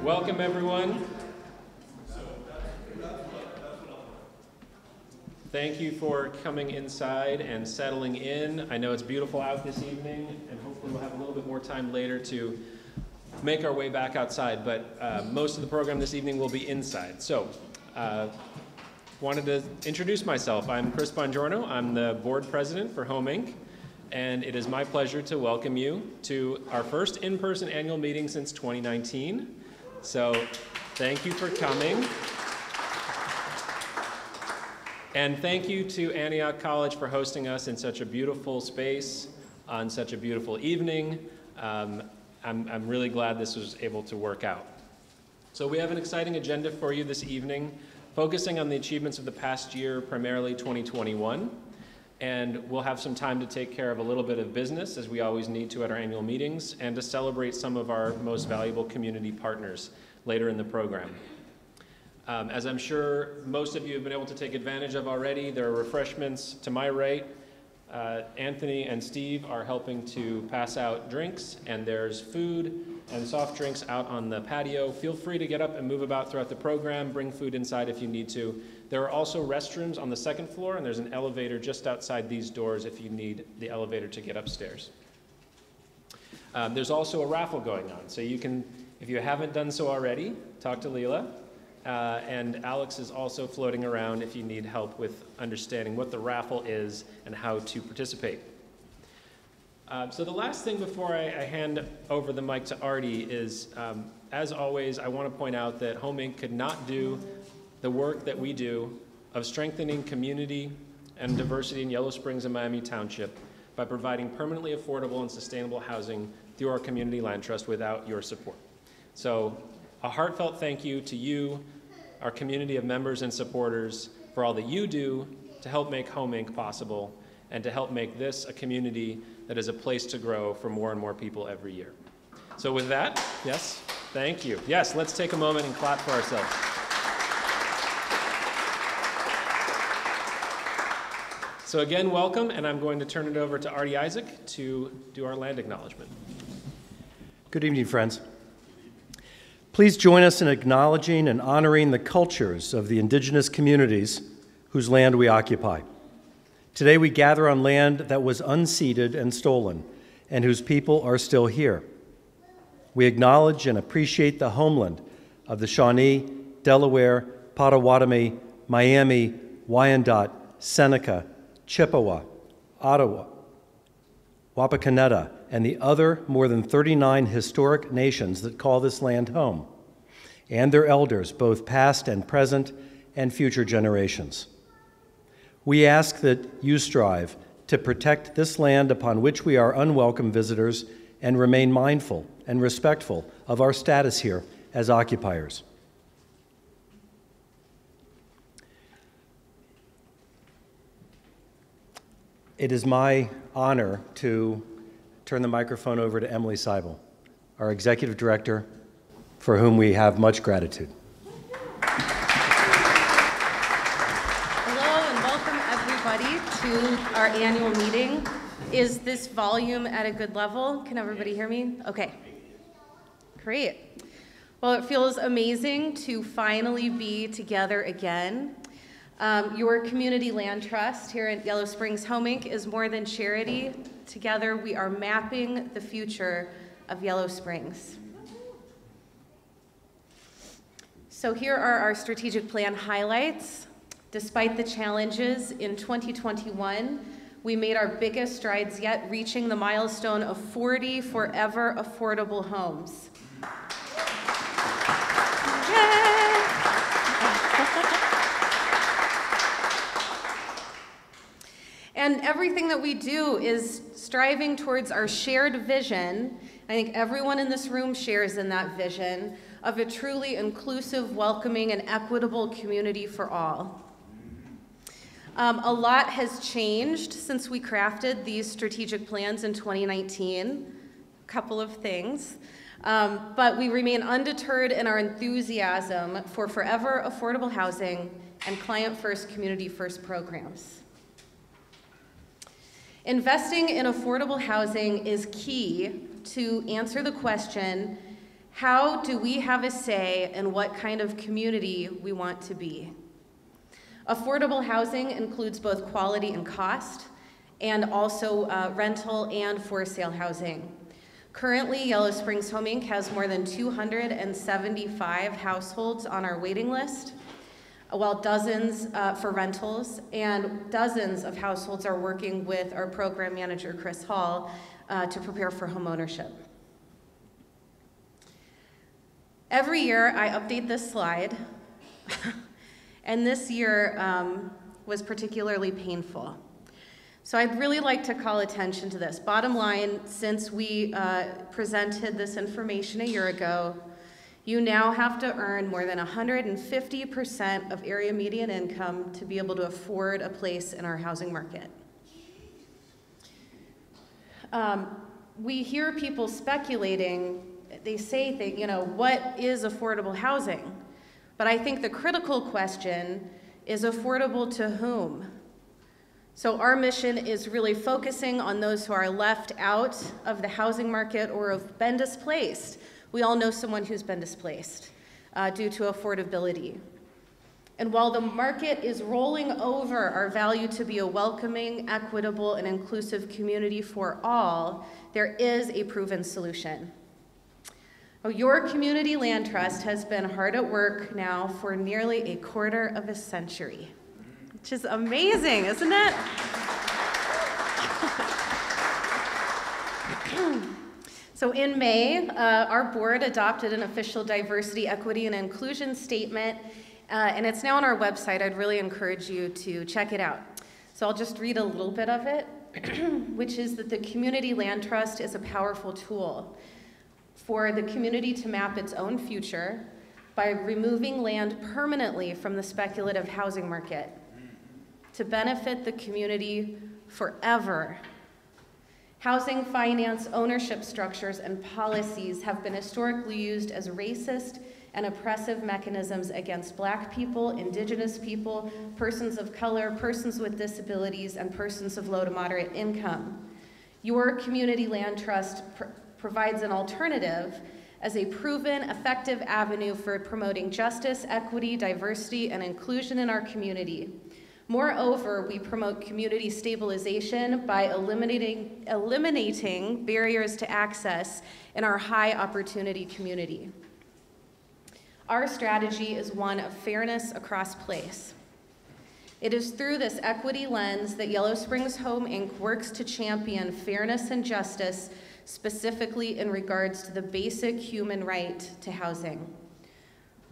Welcome, everyone. Thank you for coming inside and settling in. I know it's beautiful out this evening, and hopefully we'll have a little bit more time later to make our way back outside, but most of the program this evening will be inside. So, wanted to introduce myself. I'm Chris Bongiorno. I'm the board president for Home Inc., and it is my pleasure to welcome you to our first in-person annual meeting since 2019. So, thank you for coming. And thank you to Antioch College for hosting us in such a beautiful space on such a beautiful evening. I'm really glad this was able to work out. So we have an exciting agenda for you this evening, focusing on the achievements of the past year, primarily 2021. And we'll have some time to take care of a little bit of business, as we always need to at our annual meetings, and to celebrate some of our most valuable community partners later in the program. As I'm sure most of you have been able to take advantage of already, there are refreshments to my right. Anthony and Steve are helping to pass out drinks, and there's food and soft drinks out on the patio. Feel free to get up and move about throughout the program, bring food inside if you need to. There are also restrooms on the second floor, and there's an elevator just outside these doors if you need the elevator to get upstairs. There's also a raffle going on, so you can, if you haven't done so already, talk to Leela. And Alex is also floating around if you need help with understanding what the raffle is and how to participate. So the last thing before I hand over the mic to Artie is, as always, I want to point out that Home Inc. could not do the work that we do of strengthening community and diversity in Yellow Springs and Miami Township by providing permanently affordable and sustainable housing through our Community Land Trust without your support. So a heartfelt thank you to you, our community of members and supporters, for all that you do to help make Home Inc. possible and to help make this a community that is a place to grow for more and more people every year. So with that, yes, thank you. Yes, let's take a moment and clap for ourselves. So again, welcome, and I'm going to turn it over to Artie Isaac to do our land acknowledgement. Good evening, friends. Please join us in acknowledging and honoring the cultures of the indigenous communities whose land we occupy. Today we gather on land that was unceded and stolen, and whose people are still here. We acknowledge and appreciate the homeland of the Shawnee, Delaware, Potawatomi, Miami, Wyandot, Seneca, Chippewa, Ottawa, Wapakoneta, and the other more than 39 historic nations that call this land home, and their elders, both past and present, and future generations. We ask that you strive to protect this land upon which we are unwelcome visitors and remain mindful and respectful of our status here as occupiers. It is my honor to turn the microphone over to Emily Seibel, our Executive Director, for whom we have much gratitude. Hello and welcome everybody to our annual meeting. Is this volume at a good level? Can everybody hear me? Okay, great. Well, it feels amazing to finally be together again. Your Community Land Trust here at Yellow Springs Home Inc. is more than charity. Together, we are mapping the future of Yellow Springs. So here are our strategic plan highlights. Despite the challenges in 2021, we made our biggest strides yet, reaching the milestone of 40 forever affordable homes. And everything that we do is striving towards our shared vision. I think everyone in this room shares in that vision of a truly inclusive, welcoming, and equitable community for all. A lot has changed since we crafted these strategic plans in 2019. A couple of things. But we remain undeterred in our enthusiasm for forever affordable housing and client-first, community-first programs. Investing in affordable housing is key to answer the question, How do we have a say in what kind of community we want to be? Affordable housing includes both quality and cost, and also rental and for sale housing. Currently, Yellow Springs Home Inc. has more than 275 households on our waiting list, while dozens for rentals, and dozens of households are working with our program manager, Chris Hall, to prepare for home ownership. Every year, I update this slide, and this year was particularly painful. So I'd really like to call attention to this. Bottom line, since we presented this information a year ago, you now have to earn more than 150% of area median income to be able to afford a place in our housing market. We hear people speculating. They say, what is affordable housing? But I think the critical question is affordable to whom? So our mission is really focusing on those who are left out of the housing market or have been displaced. We all know someone who's been displaced due to affordability. And while the market is rolling over our value to be a welcoming, equitable, and inclusive community for all, there is a proven solution. Your community land trust has been hard at work now for nearly a quarter of a century, which is amazing, isn't it? So in May, our board adopted an official diversity, equity, and inclusion statement, and it's now on our website. I'd really encourage you to check it out. So I'll just read a little bit of it, which is that the community land trust is a powerful tool for the community to map its own future by removing land permanently from the speculative housing market to benefit the community forever. Housing finance ownership structures and policies have been historically used as racist and oppressive mechanisms against Black people, Indigenous people, persons of color, persons with disabilities, and persons of low to moderate income. Your community land trust provides an alternative as a proven, effective avenue for promoting justice, equity, diversity, and inclusion in our community. Moreover, we promote community stabilization by eliminating barriers to access in our high opportunity community. Our strategy is one of fairness across place. It is through this equity lens that Yellow Springs Home Inc. works to champion fairness and justice, specifically in regards to the basic human right to housing.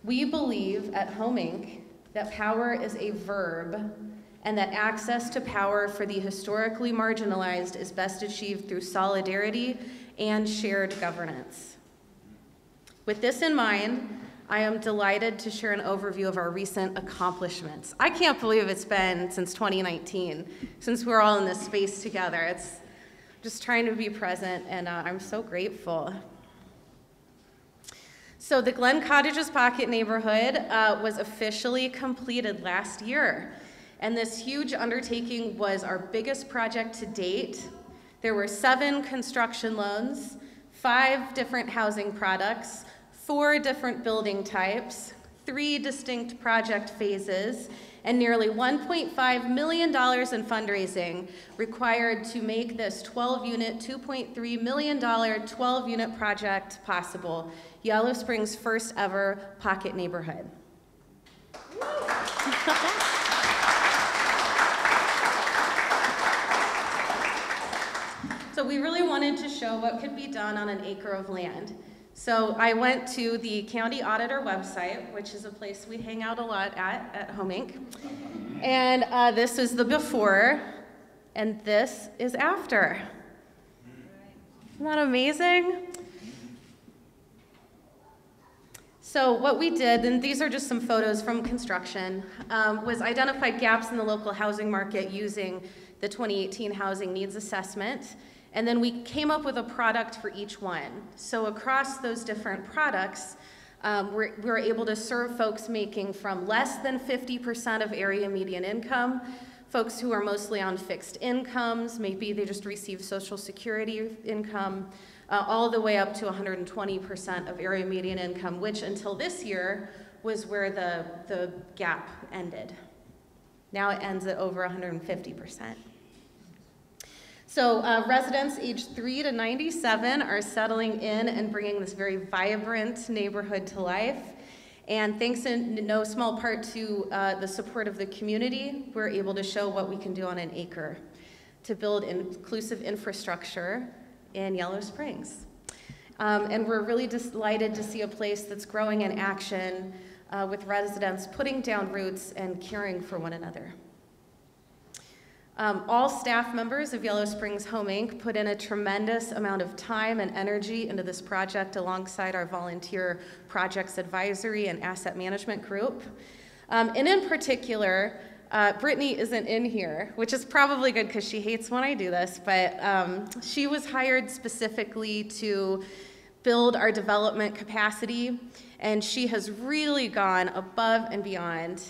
We believe at Home Inc. that power is a verb and that access to power for the historically marginalized is best achieved through solidarity and shared governance. With this in mind, I am delighted to share an overview of our recent accomplishments. I can't believe it's been since 2019, since we're all in this space together. It's just trying to be present, and I'm so grateful. So the Glen Cottages Pocket neighborhood was officially completed last year, and this huge undertaking was our biggest project to date. There were 7 construction loans, 5 different housing products, 4 different building types, 3 distinct project phases, and nearly $1.5 million in fundraising required to make this 12-unit, $2.3 million 12-unit project possible, Yellow Springs' first ever pocket neighborhood. So we really wanted to show what could be done on an acre of land. So I went to the county auditor website, which is a place we hang out a lot at Home Inc. And this is the before, and this is after. Isn't that amazing? So what we did, and these are just some photos from construction, was identify gaps in the local housing market using the 2018 Housing Needs Assessment. And then we came up with a product for each one. So across those different products, we're able to serve folks making from less than 50% of area median income, folks who are mostly on fixed incomes, maybe they just receive Social Security income, all the way up to 120% of area median income, which until this year was where the gap ended. Now it ends at over 150%. So residents aged 3 to 97 are settling in and bringing this very vibrant neighborhood to life. And thanks in no small part to the support of the community, we're able to show what we can do on an acre to build inclusive infrastructure in Yellow Springs. And we're really delighted to see a place that's growing in action with residents putting down roots and caring for one another. All staff members of Yellow Springs Home Inc. put in a tremendous amount of time and energy into this project alongside our volunteer projects advisory and asset management group. And in particular, Brittany isn't in here, which is probably good because she hates when I do this, but she was hired specifically to build our development capacity, and she has really gone above and beyond,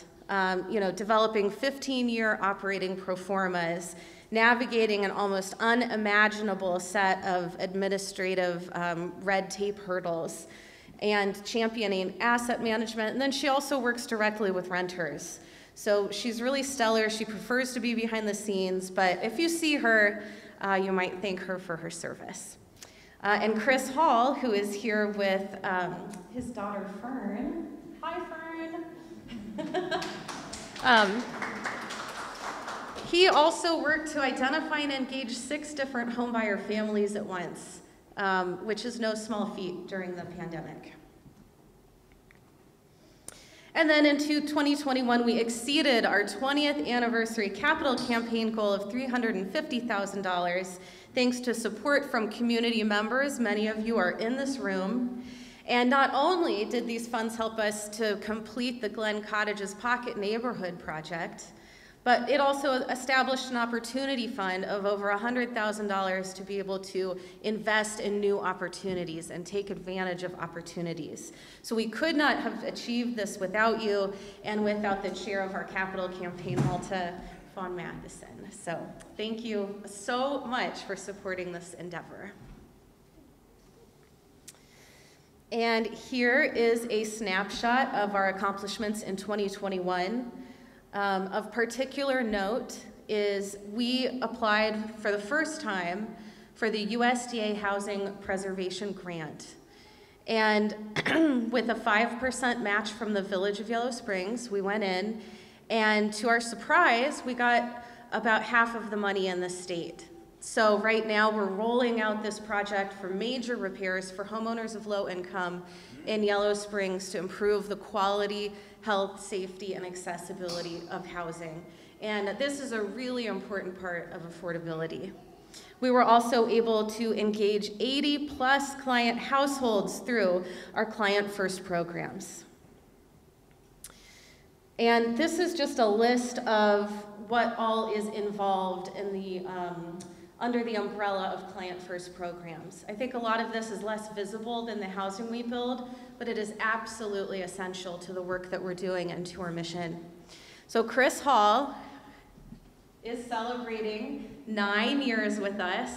developing 15-year operating pro formas, navigating an almost unimaginable set of administrative red tape hurdles, and championing asset management. And then she also works directly with renters. So she's really stellar. She prefers to be behind the scenes, but if you see her, you might thank her for her service. And Chris Hall, who is here with his daughter Fern. Hi, Fern. He also worked to identify and engage 6 different homebuyer families at once, which is no small feat during the pandemic. And then in 2021, we exceeded our 20th anniversary capital campaign goal of $350,000, thanks to support from community members. Many of you are in this room. And not only did these funds help us to complete the Glen Cottages Pocket Neighborhood project, but it also established an opportunity fund of over $100,000 to be able to invest in new opportunities and take advantage of opportunities. So we could not have achieved this without you and without the chair of our capital campaign, Malta Von Matheson. So thank you so much for supporting this endeavor. And here is a snapshot of our accomplishments in 2021. Of particular note is we applied for the first time for the USDA Housing Preservation Grant. And with a 5% match from the Village of Yellow Springs, we went in, and to our surprise, we got about half of the money in the state. So right now we're rolling out this project for major repairs for homeowners of low income in Yellow Springs to improve the quality, health, safety, and accessibility of housing. And this is a really important part of affordability. We were also able to engage 80+ client households through our Client First programs. And this is just a list of what all is involved in the under the umbrella of Client First programs. I think a lot of this is less visible than the housing we build, but it is absolutely essential to the work that we're doing and to our mission. So Chris Hall is celebrating 9 years with us.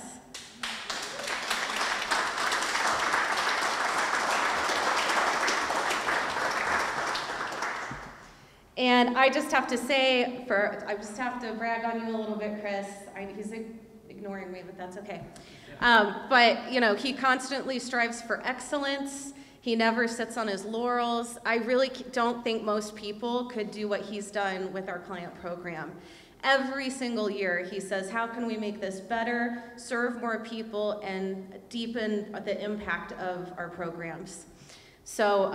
And I just have to say, I just have to brag on you a little bit, Chris. He's ignoring me, but that's okay. But he constantly strives for excellence. He never sits on his laurels. I really don't think most people could do what he's done with our client program. Every single year, he says, how can we make this better, serve more people, and deepen the impact of our programs? So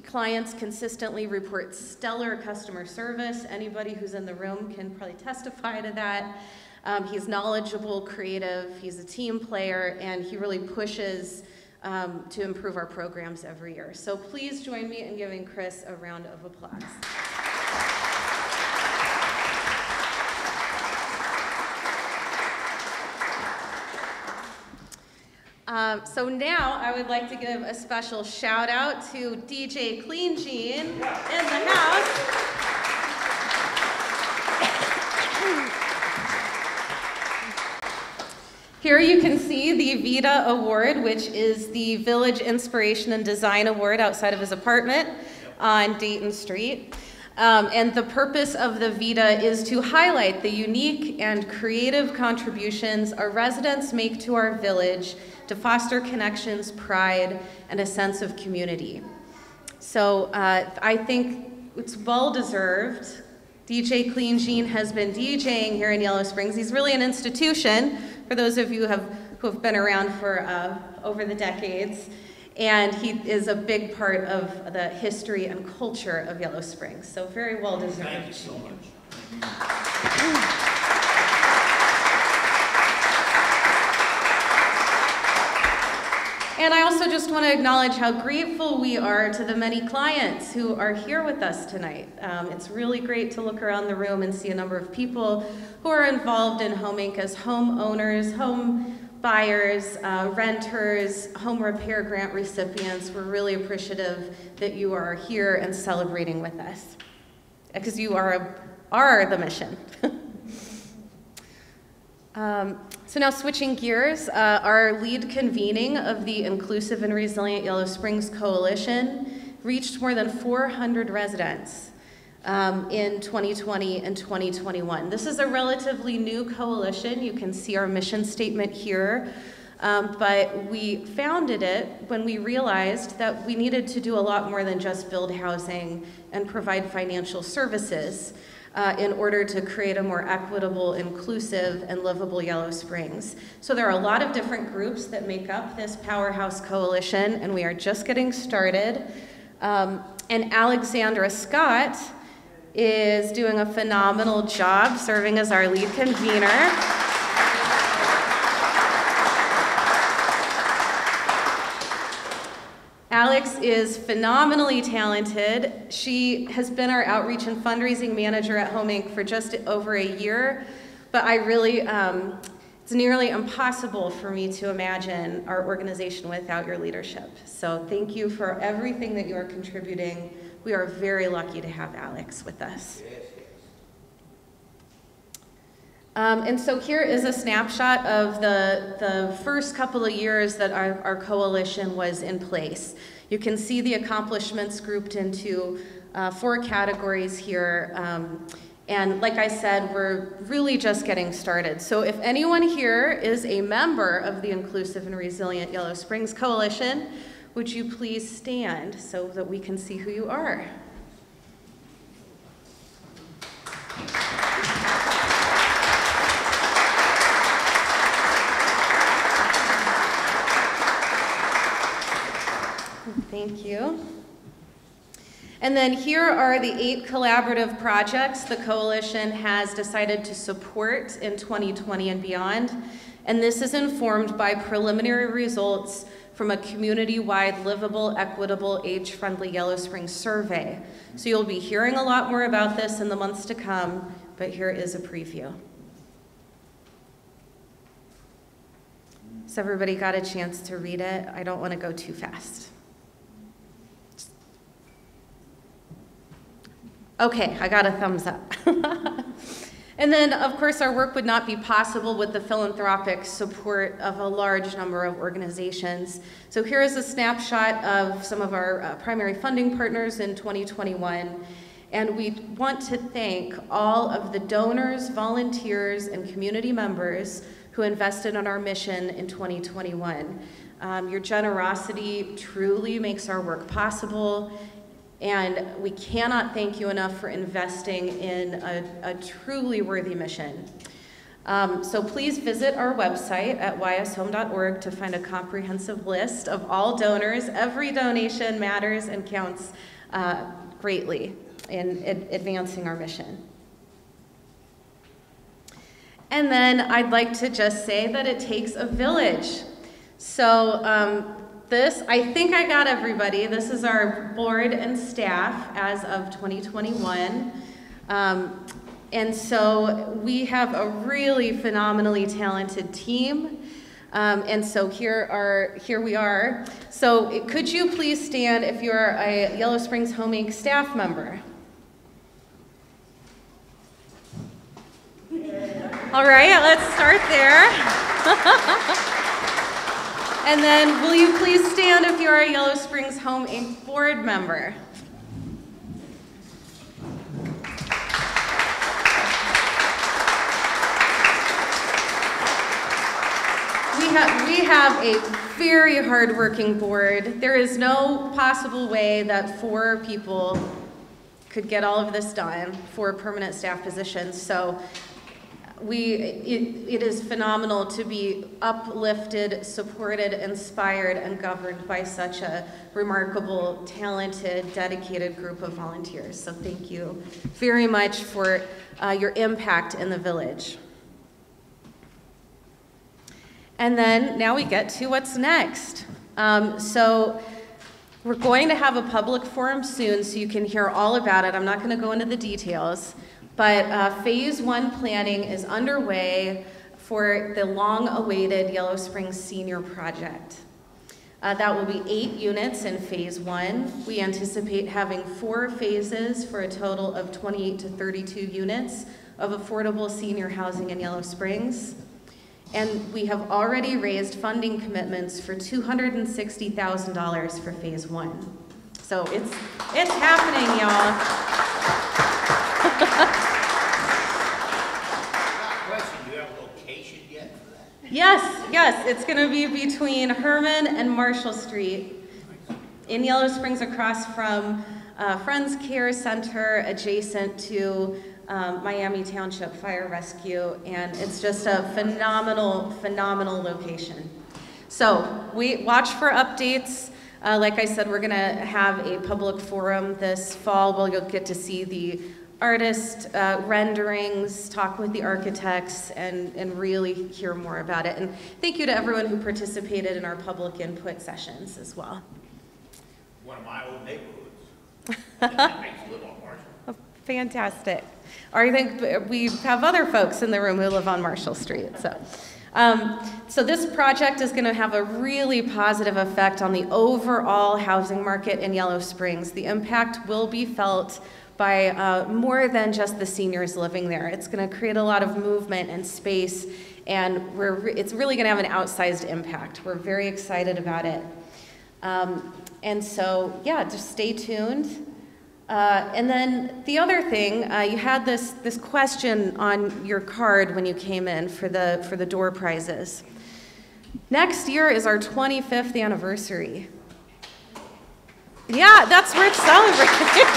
clients consistently report stellar customer service. Anybody who's in the room can probably testify to that. He's knowledgeable, creative, he's a team player, and he really pushes to improve our programs every year. So please join me in giving Chris a round of applause. So now I would like to give a special shout out to DJ Clean Jean in the house. Here you can see the Vita Award, which is the Village Inspiration and Design Award outside of his apartment on Dayton Street. And the purpose of the Vita is to highlight the unique and creative contributions our residents make to our village to foster connections, pride, and a sense of community. So I think it's well-deserved. DJ Clean Gene has been DJing here in Yellow Springs. He's really an institution for those of you who have been around for over the decades. And he is a big part of the history and culture of Yellow Springs. So very well deserved. Thank you so much. And I also just want to acknowledge how grateful we are to the many clients who are here with us tonight. It's really great to look around the room and see a number of people who are involved in Home Inc. as homeowners, home buyers, renters, home repair grant recipients. We're really appreciative that you are here and celebrating with us, because you are the mission. So now switching gears, our lead convening of the Inclusive and Resilient Yellow Springs Coalition reached more than 400 residents in 2020 and 2021. This is a relatively new coalition. You can see our mission statement here, but we founded it when we realized that we needed to do a lot more than just build housing and provide financial services in order to create a more equitable, inclusive, and livable Yellow Springs. So there are a lot of different groups that make up this powerhouse coalition, and we are just getting started. And Alexandra Scott is doing a phenomenal job serving as our lead convener. Alex is phenomenally talented. She has been our outreach and fundraising manager at Home Inc. for just over a year, but I really, it's nearly impossible for me to imagine our organization without your leadership. So thank you for everything that you are contributing. We are very lucky to have Alex with us. And so here is a snapshot of the first couple of years that our coalition was in place. You can see the accomplishments grouped into 4 categories here. And like I said, we're really just getting started. So if anyone here is a member of the Inclusive and Resilient Yellow Springs Coalition, would you please stand so that we can see who you are? Thank you. And then here are the 8 collaborative projects the coalition has decided to support in 2020 and beyond. And this is informed by preliminary results from a community-wide livable, equitable, age-friendly Yellow Springs survey. So you'll be hearing a lot more about this in the months to come, but here is a preview. So everybody got a chance to read it? I don't want to go too fast. Okay, I got a thumbs up. And then, of course, our work would not be possible with the philanthropic support of a large number of organizations. So here is a snapshot of some of our primary funding partners in 2021. And we want to thank all of the donors, volunteers, and community members who invested in our mission in 2021. Your generosity truly makes our work possible. And we cannot thank you enough for investing in a truly worthy mission. So please visit our website at yshome.org to find a comprehensive list of all donors. Every donation matters and counts greatly in advancing our mission. And then I'd like to just say that it takes a village. So I think I got everybody. This is our board and staff as of 2021. And so we have a really phenomenally talented team. And so here we are. So could you please stand if you're a Yellow Springs Home Inc. staff member? All right, let's start there. And then will you please stand if you are a Yellow Springs Home Inc. board member? We have a very hardworking board. There is no possible way that 4 people could get all of this done, 4 permanent staff positions. So it is phenomenal to be uplifted, supported, inspired, and governed by such a remarkable, talented, dedicated group of volunteers. So thank you very much for your impact in the village. And then now we get to what's next. So we're going to have a public forum soon so you can hear all about it. I'm not going to go into the details, but phase 1 planning is underway for the long-awaited Yellow Springs Senior Project. That will be 8 units in phase 1. We anticipate having 4 phases for a total of 28 to 32 units of affordable senior housing in Yellow Springs. And we have already raised funding commitments for $260,000 for phase 1. So it's happening, y'all. Question, do you have a location yet for that? Yes, it's going to be between Herman and Marshall Street in Yellow Springs, across from Friends Care Center, adjacent to Miami Township Fire Rescue, and it's just a phenomenal location. So we watch for updates. Like I said, we're going to have a public forum this fall where you'll get to see the artist renderings, talk with the architects, and really hear more about it. And thank you to everyone who participated in our public input sessions as well. One of my old neighborhoods. That makes a little Marshall. Oh, fantastic. Or I think we have other folks in the room who live on Marshall Street. So this project is going to have a really positive effect on the overall housing market in Yellow Springs. The impact will be felt by more than just the seniors living there. It's going to create a lot of movement and space, and it's really going to have an outsized impact. We're very excited about it. And so, yeah, just stay tuned. And then the other thing, you had this question on your card when you came in for the door prizes. Next year is our 25th anniversary. Yeah, that's worth celebrating.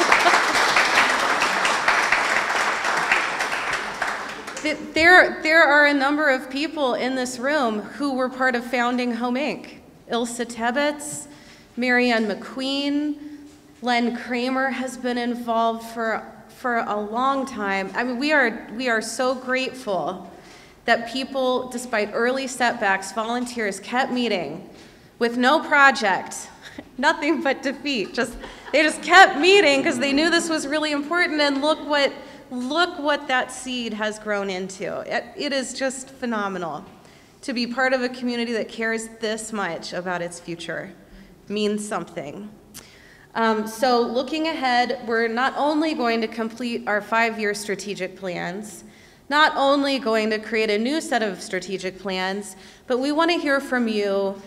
There are a number of people in this room who were part of founding Home Inc. Ilsa Tebbets, Marianne McQueen, Len Kramer has been involved for a long time. I mean, we are so grateful that people, despite early setbacks, volunteers kept meeting with no project, nothing but defeat. They just kept meeting because they knew this was really important, and look what that seed has grown into. It is just phenomenal to be part of a community that cares this much about its future. It means something. So looking ahead, we're not only going to complete our 5-year strategic plans, not only going to create a new set of strategic plans, but we want to hear from you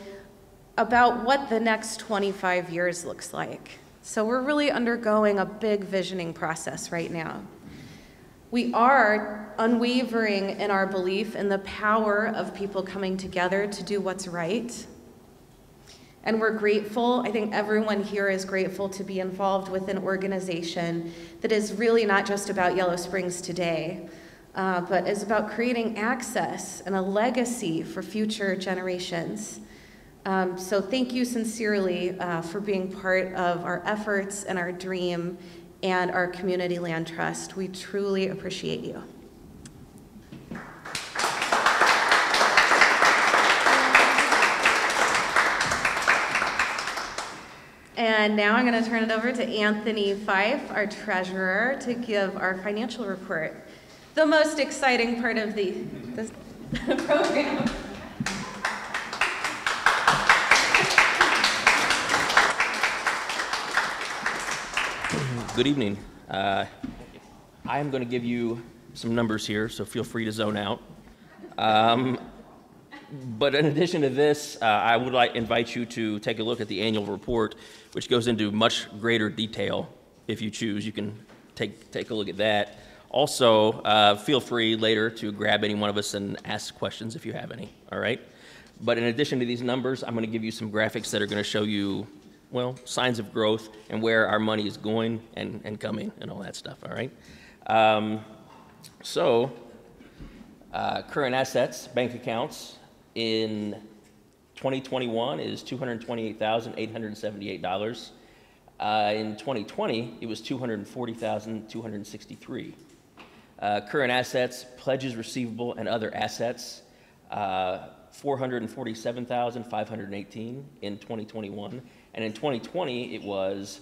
about what the next 25 years looks like. So we're really undergoing a big visioning process right now. We are unwavering in our belief in the power of people coming together to do what's right. And we're grateful, I think everyone here is grateful to be involved with an organization that is really not just about Yellow Springs today, but is about creating access and a legacy for future generations. So thank you sincerely for being part of our efforts and our dream and our community land trust. We truly appreciate you. And now I'm going to turn it over to Anthony Fife, our treasurer, to give our financial report, the most exciting part of the program. Good evening. I am going to give you some numbers here, so feel free to zone out. But in addition to this, I would invite you to take a look at the annual report, which goes into much greater detail. If you choose, you can take a look at that. Also, feel free later to grab any one of us and ask questions if you have any, all right? But in addition to these numbers, I'm going to give you some graphics that are going to show you, well, signs of growth and where our money is going and coming and all that stuff, all right? Current assets, bank accounts, in 2021 is $228,878. In 2020, it was $240,263. Current assets, pledges receivable, and other assets, $447,518 in 2021. And in 2020, it was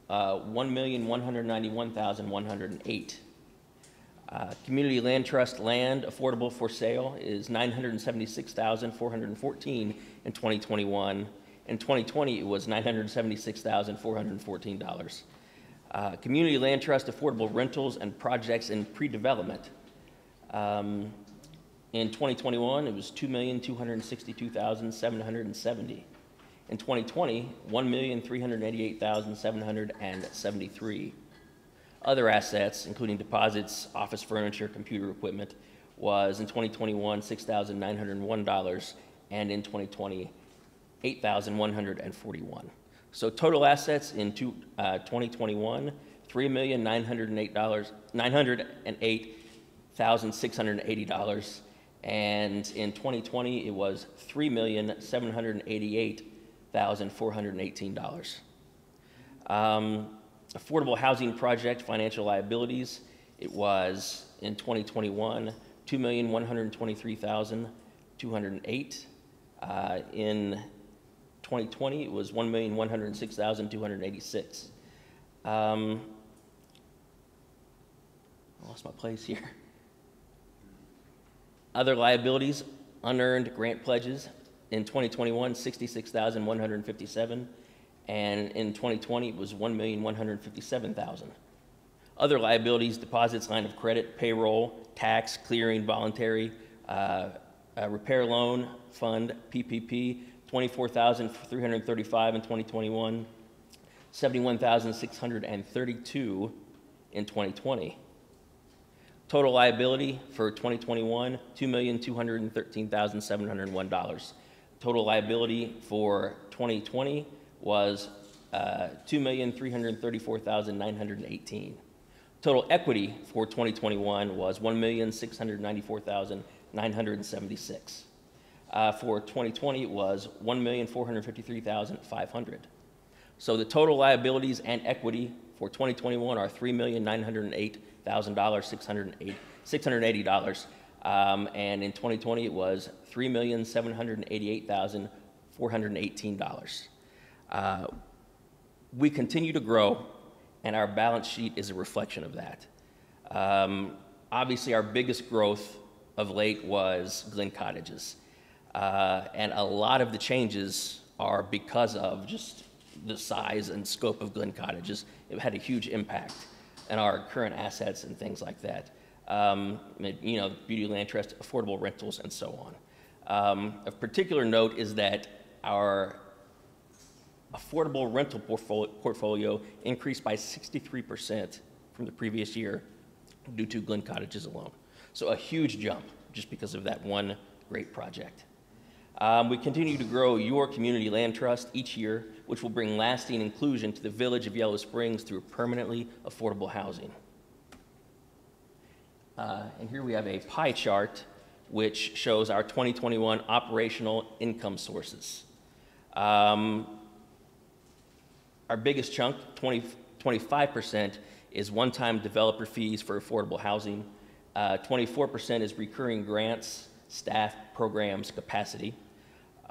$1,191,108. Community Land Trust land affordable for sale is $976,414 in 2021. In 2020, it was $976,414. Community Land Trust affordable rentals and projects in pre-development. In 2021, it was $2,262,770. In 2020, $1,388,773. Other assets, including deposits, office furniture, computer equipment, was in 2021 $6,901, and in 2020 $8,141. So total assets in 2021 $3,908,680, and in 2020 it was $3,788,418. Affordable housing project financial liabilities, it was in 2021 $2,123,208. In 2020, it was $1,106,286. I lost my place here. Other liabilities, unearned grant pledges. In 2021, $66,157. And in 2020, it was $1,157,000. Other liabilities, deposits, line of credit, payroll, tax, clearing, voluntary, repair loan fund, PPP, $24,335 in 2021, $71,632 in 2020. Total liability for 2021, $2,213,701. Total liability for 2020 was $2,334,918. Total equity for 2021 was $1,694,976. For 2020, it was $1,453,500. So the total liabilities and equity for 2021 are $3,908,680. And in 2020, it was $3,788,418. We continue to grow, and our balance sheet is a reflection of that. Obviously, our biggest growth of late was Glen Cottages. And a lot of the changes are because of just the size and scope of Glen Cottages. It had a huge impact on our current assets and things like that. You know, Beauty Land Trust, affordable rentals, and so on. Of particular note is that our affordable rental portfolio increased by 63% from the previous year due to Glen Cottages alone. So a huge jump just because of that one great project. We continue to grow your community land trust each year, which will bring lasting inclusion to the village of Yellow Springs through permanently affordable housing. And here we have a pie chart which shows our 2021 operational income sources. Our biggest chunk, 25%, is one-time developer fees for affordable housing. 24% is recurring grants, staff, programs, capacity.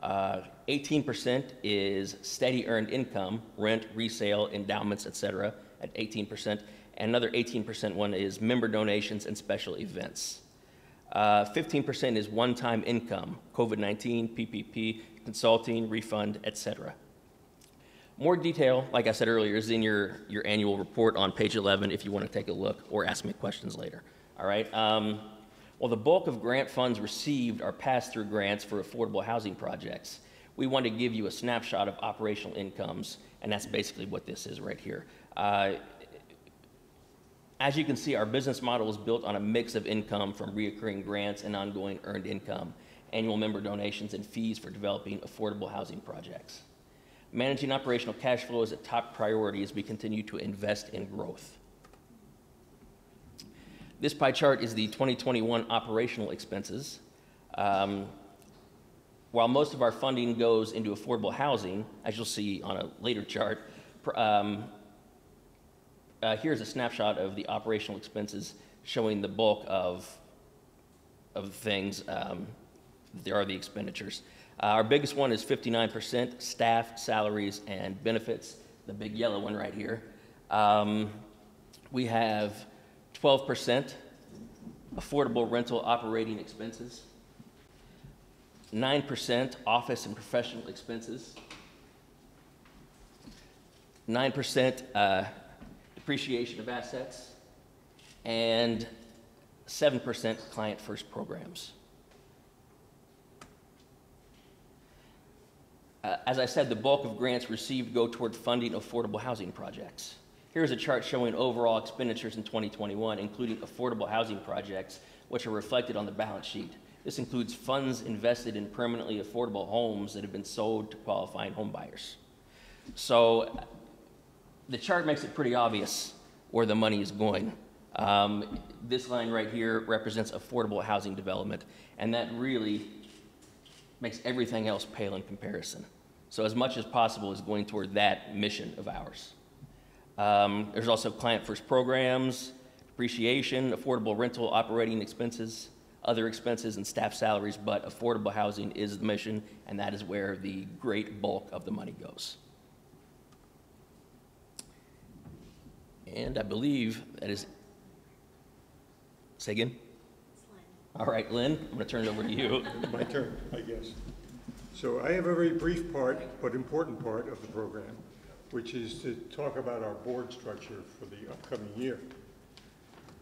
18% is steady earned income, rent, resale, endowments, etc. at 18%. And another 18% one is member donations and special events. 15% is one-time income, COVID-19, PPP, consulting, refund, etc. More detail, like I said earlier, is in your annual report on page 11 if you want to take a look or ask me questions later. All right. While the bulk of grant funds received are pass-through grants for affordable housing projects, we want to give you a snapshot of operational incomes, and that's basically what this is right here. As you can see, our business model is built on a mix of income from reoccurring grants and ongoing earned income, annual member donations, and fees for developing affordable housing projects. Managing operational cash flow is a top priority as we continue to invest in growth. This pie chart is the 2021 operational expenses. While most of our funding goes into affordable housing, as you'll see on a later chart, here's a snapshot of the operational expenses showing the bulk of things. There are the expenditures. Our biggest one is 59%, staff, salaries, and benefits, the big yellow one right here. We have 12% affordable rental operating expenses, 9% office and professional expenses, 9% depreciation of assets, and 7% client first programs. As I said, the bulk of grants received go toward funding affordable housing projects. Here's a chart showing overall expenditures in 2021, including affordable housing projects, which are reflected on the balance sheet. This includes funds invested in permanently affordable homes that have been sold to qualifying home buyers. So the chart makes it pretty obvious where the money is going. This line right here represents affordable housing development, and that really makes everything else pale in comparison. So as much as possible is going toward that mission of ours. There's also client first programs, depreciation, affordable rental operating expenses, other expenses, and staff salaries, but affordable housing is the mission, and that is where the great bulk of the money goes. And I believe that is, say again? All right, Lynn, I'm going to turn it over to you. My turn, I guess. So I have a very brief part, but important part of the program, which is to talk about our board structure for the upcoming year.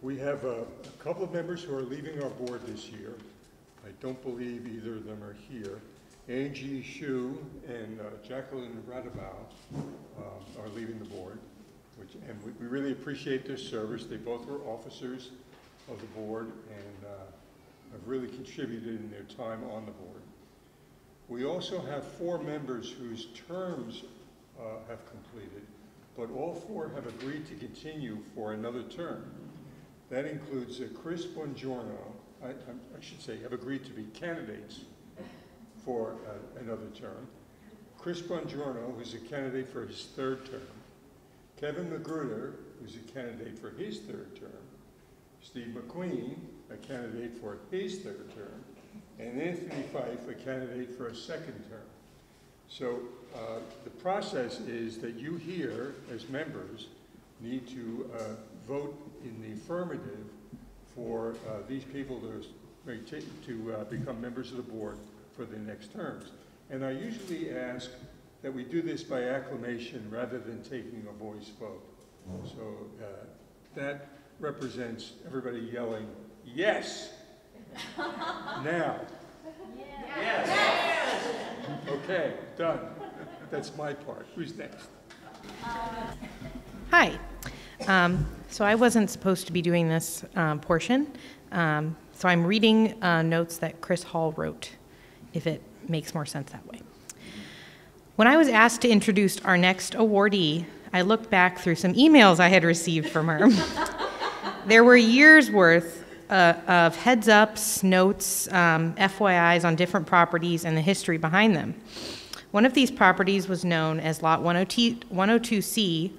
We have a couple of members who are leaving our board this year. I don't believe either of them are here. Angie Shu and Jacqueline Radabau are leaving the board, and we really appreciate their service. They both were officers of the board and have really contributed in their time on the board. We also have 4 members whose terms have completed, but all 4 have agreed to continue for another term. That includes Chris Bongiorno, I should say, have agreed to be candidates for another term. Chris Bongiorno, who's a candidate for his 3rd term. Kevin Magruder, who's a candidate for his 3rd term. Steve McQueen, a candidate for his 3rd term. And Anthony Fife, a candidate for a 2nd term. So the process is that you here, as members, need to vote in the affirmative for these people to become members of the board for the next terms. And I usually ask that we do this by acclamation rather than taking a voice vote. So that represents everybody yelling, yes! Now. Yes. Yes. Okay, done. That's my part. Who's next? Hi. So I wasn't supposed to be doing this portion, so I'm reading notes that Chris Hall wrote, if it makes more sense that way. When I was asked to introduce our next awardee, I looked back through some emails I had received from her. There were years' worth of heads-ups, notes, FYIs on different properties and the history behind them. One of these properties was known as Lot 102C.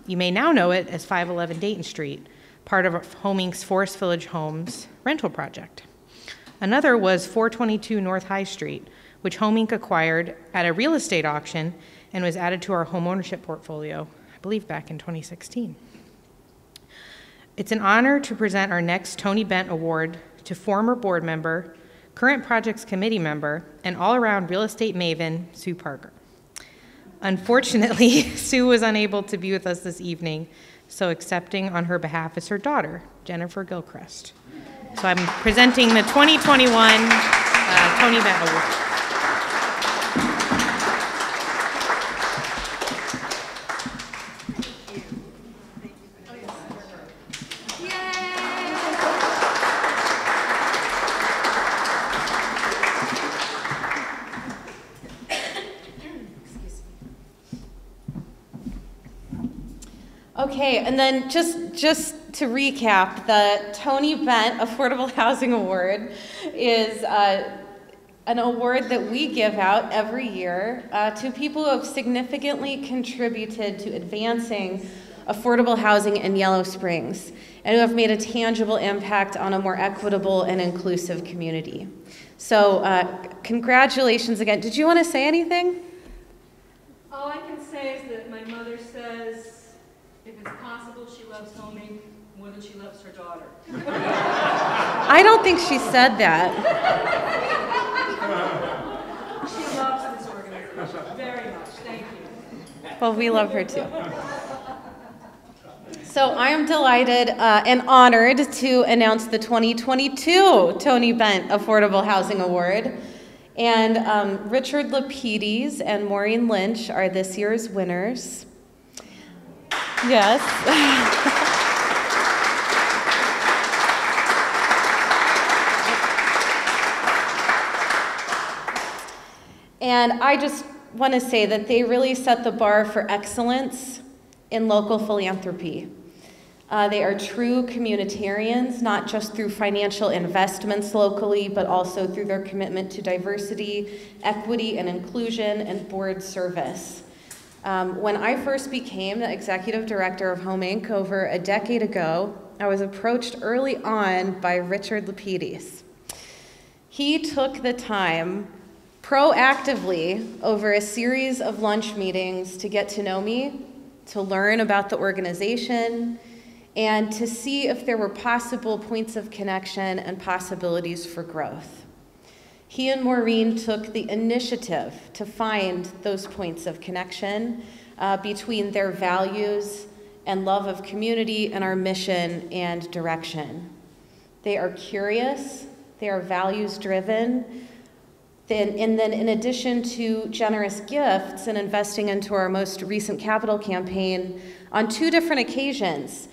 You may now know it as 511 Dayton Street, part of Home Inc.'s Forest Village Homes rental project. Another was 422 North High Street, which Home Inc. acquired at a real estate auction and was added to our home ownership portfolio, I believe back in 2016. It's an honor to present our next Tony Bent Award to former board member, current projects committee member, and all-around real estate maven, Sue Parker. Unfortunately, Sue was unable to be with us this evening, so accepting on her behalf is her daughter, Jennifer Gilchrist. So I'm presenting the 2021 Tony Bennett Award. Okay, and then just to recap, the Tony Bent Affordable Housing Award is an award that we give out every year to people who have significantly contributed to advancing affordable housing in Yellow Springs and who have made a tangible impact on a more equitable and inclusive community. So congratulations again. Did you want to say anything? All I can say is that my mother says, if it's possible, she loves homing more than she loves her daughter. I don't think she said that. She loves this organization very much. Thank you. Well, we love her too. So I am delighted and honored to announce the 2022 Tony Bent Affordable Housing Award. And Richard Lapides and Maureen Lynch are this year's winners. Yes. And I just want to say that they really set the bar for excellence in local philanthropy. They are true communitarians, not just through financial investments locally, but also through their commitment to diversity, equity, and inclusion, and board service. When I first became the executive director of Home Inc. over a decade ago, I was approached early on by Richard Lapides. He took the time proactively over a series of lunch meetings to get to know me, to learn about the organization, and to see if there were possible points of connection and possibilities for growth. He and Maureen took the initiative to find those points of connection between their values and love of community and our mission and direction. They are curious, they are values-driven, and then in addition to generous gifts and investing into our most recent capital campaign, on 2 different occasions,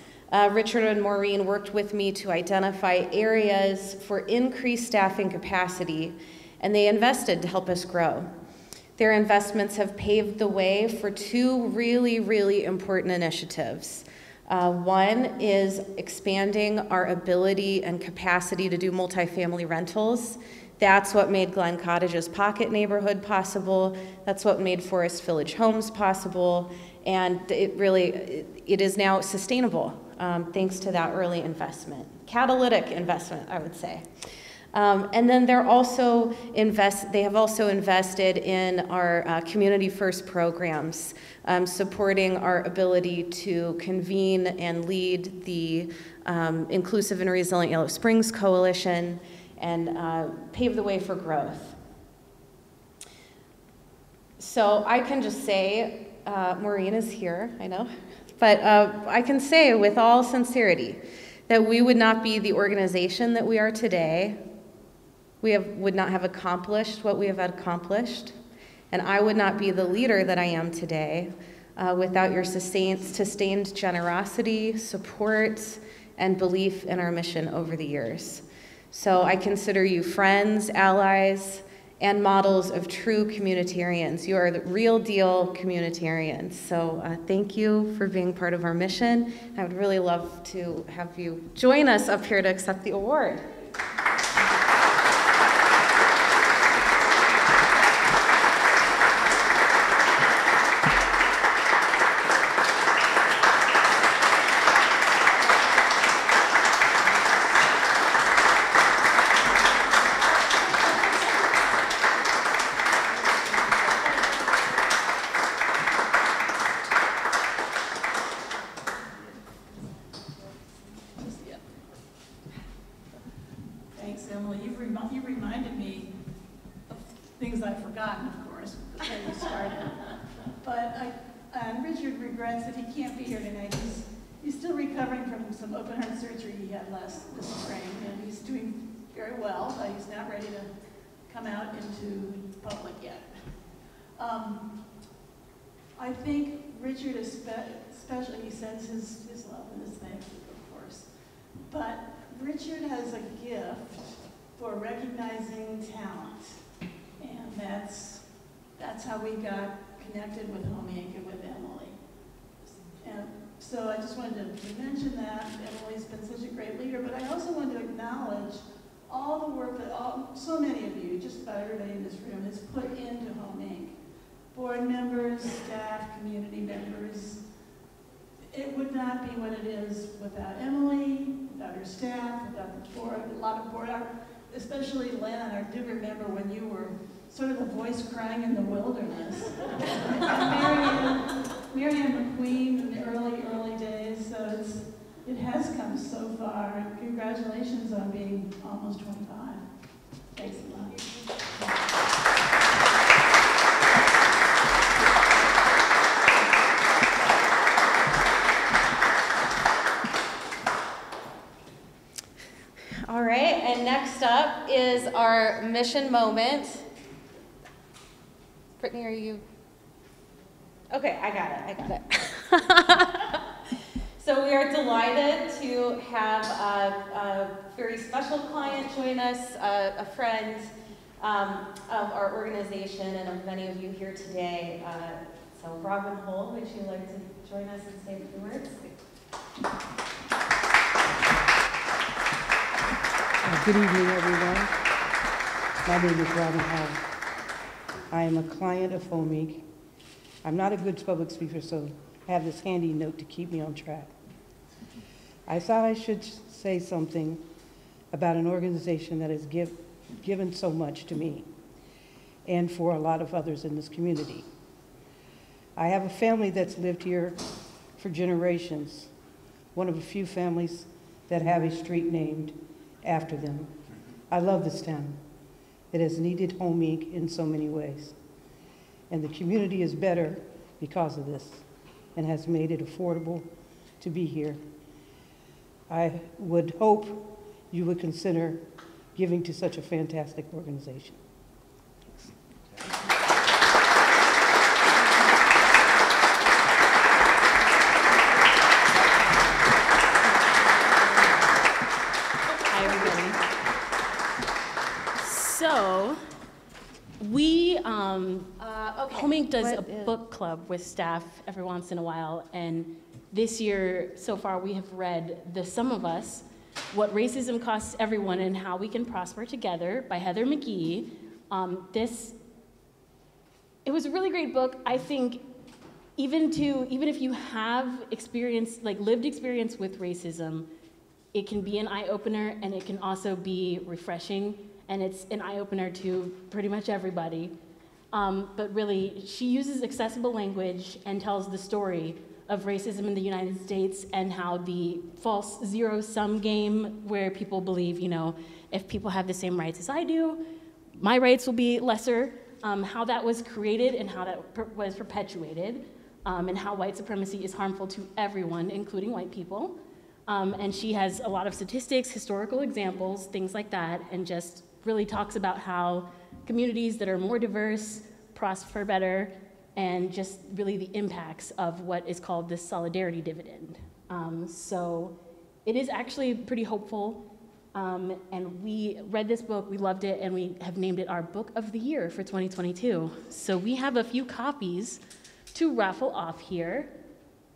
Richard and Maureen worked with me to identify areas for increased staffing capacity, and they invested to help us grow. Their investments have paved the way for 2 really, really important initiatives. One is expanding our ability and capacity to do multifamily rentals. That's what made Glen Cottage's Pocket neighborhood possible. That's what made Forest Village Homes possible. And it is now sustainable thanks to that early investment. Catalytic investment, I would say. And then they have also invested in our Community First programs, supporting our ability to convene and lead the Inclusive and Resilient Yellow Springs Coalition and pave the way for growth. So I can just say, Maureen is here, I know, but I can say with all sincerity that we would not be the organization that we are today. We would not have accomplished what we have accomplished, and I would not be the leader that I am today without your sustained generosity, support, and belief in our mission over the years. So I consider you friends, allies, and models of true communitarians. You are the real deal communitarians. So thank you for being part of our mission. I would really love to have you join us up here to accept the award. Thanks, Emily. You reminded me of things I've forgotten, of course, before we started. But Richard regrets that he can't be here tonight. he's still recovering from some open heart surgery he had this spring, and he's doing very well. He's not ready to come out into public yet. I think Richard especially, he sends his love and his thanks, of course. But Richard has a gift for recognizing talent. And that's how we got connected with Home Inc. and with Emily. And so I just wanted to mention that. Emily's been such a great leader, but I also wanted to acknowledge all the work that so many of you, just about everybody in this room, has put into Home Inc. Board members, staff, community members. It would not be what it is without Emily, without her staff, without the board, a lot of board, especially Len. I do remember when you were sort of the voice crying in the wilderness. Marianne McQueen in the early days, so it has come so far, and congratulations on being almost 25. Thanks a lot. All right, and next up is our mission moment. Brittany, are you? Okay, I got it. So we are delighted to have a very special client join us, a friend of our organization and of many of you here today. So Robin Hull, would you like to join us and say a few words? Good evening, everyone. My name is Robin Hull. I am a client of Home Inc. I'm not a good public speaker, so I have this handy note to keep me on track. I thought I should say something about an organization that has given so much to me and for a lot of others in this community. I have a family that's lived here for generations, one of a few families that have a street named after them. I love this town. It has needed Home Inc. in so many ways. And the community is better because of this and has made it affordable to be here. I would hope you would consider giving to such a fantastic organization. So, Home Inc. does a book club with staff every once in a while, and this year, so far, we have read The Sum of Us, What Racism Costs Everyone and How We Can Prosper Together by Heather McGee. It was a really great book. I think even if you have experience, like lived experience with racism, it can be an eye-opener, and it can also be refreshing. And it's an eye-opener to pretty much everybody. But really, she uses accessible language and tells the story of racism in the United States and how the false zero-sum game where people believe, if people have the same rights as I do, my rights will be lesser, how that was created and how that was perpetuated, and how white supremacy is harmful to everyone, including white people. And she has a lot of statistics, historical examples, things like that, and just really talks about how communities that are more diverse prosper better, and just really the impacts of what is called the solidarity dividend. So it is actually pretty hopeful, and we read this book, we loved it, and we have named it our Book of the Year for 2022. So we have a few copies to raffle off here,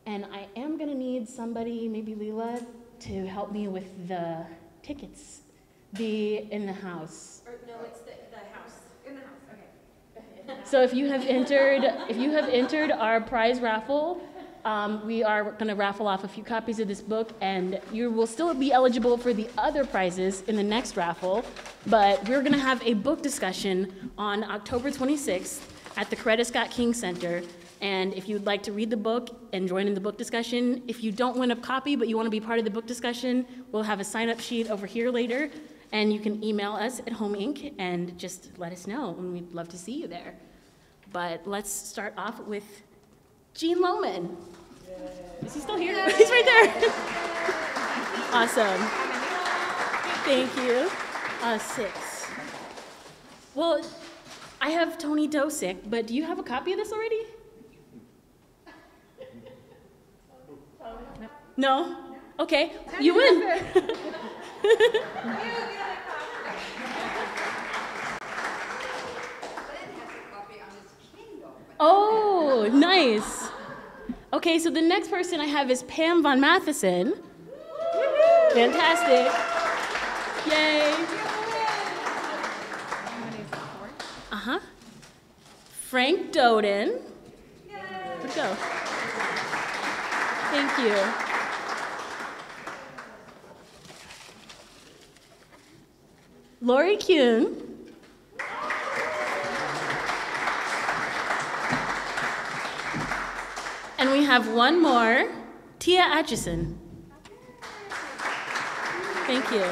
and I am gonna need somebody, maybe Leela, to help me with the tickets. In the house. Or no, it's the house. In the house, okay. So if you have entered our prize raffle, we are going to raffle off a few copies of this book, and you will still be eligible for the other prizes in the next raffle. But we're going to have a book discussion on October 26th at the Coretta Scott King Center. And if you'd like to read the book and join in the book discussion, if you don't win a copy but you want to be part of the book discussion, we'll have a sign-up sheet over here later. And you can email us at Home Inc. and just let us know, and we'd love to see you there. But let's start off with Jean Lohman. Is he still here? He's right there. Awesome. Thank you. 6. Well, I have Tony Dosick, but do you have a copy of this already? No? Okay, you win. Oh, nice. Okay, so the next person I have is Pam Von Matheson. Fantastic. Yay. Uh-huh. Frank Doden. Where'd it go? Thank you. Lori Kuhn. And we have one more, Tia Atchison. Thank you.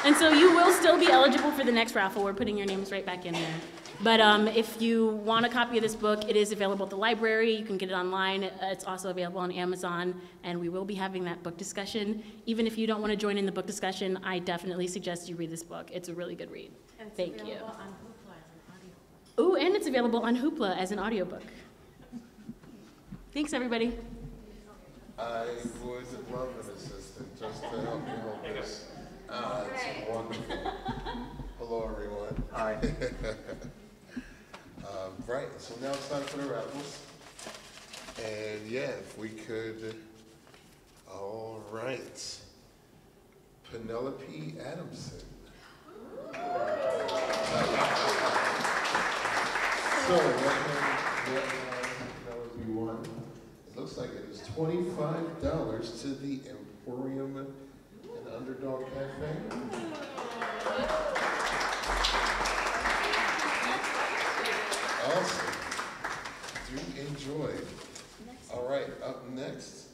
And so you will still be eligible for the next raffle. We're putting your names right back in there. But if you want a copy of this book, it is available at the library. You can get it online. It's also available on Amazon. And we will be having that book discussion. Even if you don't want to join in the book discussion, I definitely suggest you read this book. It's a really good read. Thank you. Oh, and it's available on Hoopla as an audiobook. Thanks, everybody. I would love an assistant just to help me hold this. It's wonderful. Hello, everyone. Hi. Right, so now it's time for the raffles. And yeah, if we could, all right. Penelope Adamson. So, what Penelope won? It looks like it is $25 to the Emporium and Underdog Cafe. Awesome. Do enjoy. All right, up next,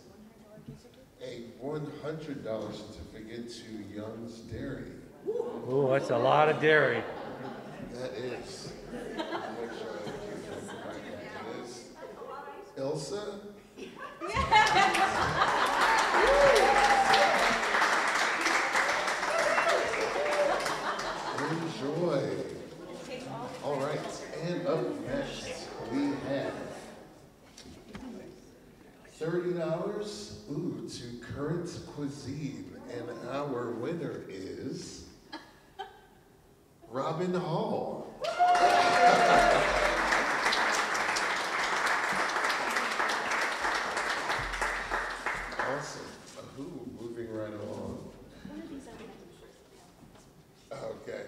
a $100 certificate to Young's Dairy. Ooh, that's a lot of dairy. That is. Make sure I keep it is. Ilsa? Enjoy. All right, and up next we have $30, to Current Cuisine, and our winner is Robin Hall. Awesome. Moving right along. Okay.